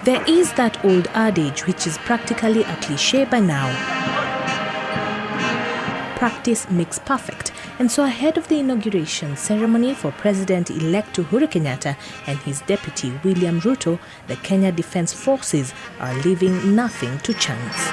There is that old adage which is practically a cliche by now. Practice makes perfect, and so ahead of the inauguration ceremony for President-elect Uhuru Kenyatta and his deputy William Ruto, the Kenya Defence Forces are leaving nothing to chance.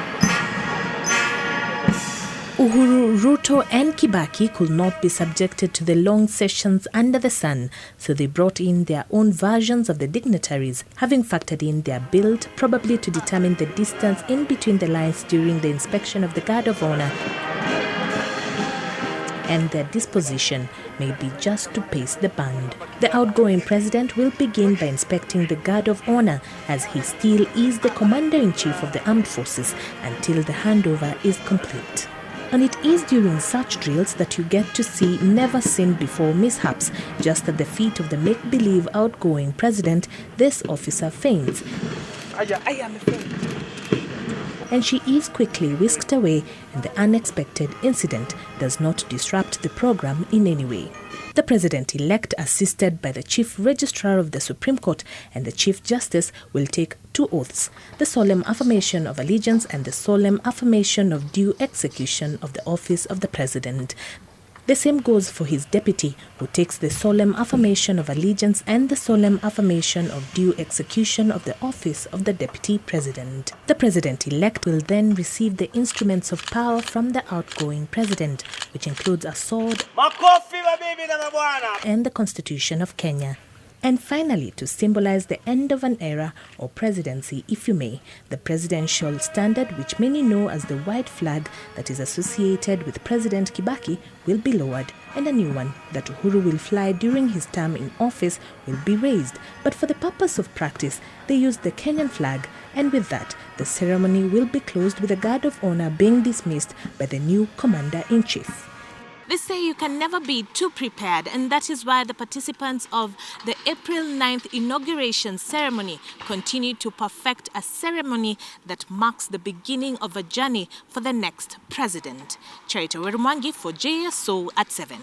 Uhuru, Ruto and Kibaki could not be subjected to the long sessions under the sun, so they brought in their own versions of the dignitaries, having factored in their build, probably to determine the distance in between the lines during the inspection of the Guard of Honor, and their disposition may be just to pace the band. The outgoing president will begin by inspecting the Guard of Honor, as he still is the Commander-in-Chief of the Armed Forces until the handover is complete. And it is during such drills that you get to see never-seen-before mishaps. Just at the feet of the make-believe outgoing president, this officer faints. And she is quickly whisked away, and the unexpected incident does not disrupt the program in any way. The President-elect, assisted by the Chief Registrar of the Supreme Court and the Chief Justice, will take 2 oaths: the solemn affirmation of allegiance and the solemn affirmation of due execution of the office of the President. The same goes for his deputy, who takes the solemn affirmation of allegiance and the solemn affirmation of due execution of the office of the Deputy President. The President-elect will then receive the instruments of power from the outgoing president, which includes a sword and the Constitution of Kenya. And finally, to symbolize the end of an era or presidency, if you may, the presidential standard, which many know as the white flag that is associated with President Kibaki, will be lowered, and a new one that Uhuru will fly during his term in office will be raised. But for the purpose of practice, they used the Kenyan flag, and with that, the ceremony will be closed with the Guard of Honor being dismissed by the new Commander-in-Chief. They say you can never be too prepared, and that is why the participants of the April 9th inauguration ceremony continue to perfect a ceremony that marks the beginning of a journey for the next president. Charity Werumwangi for JSO at 7.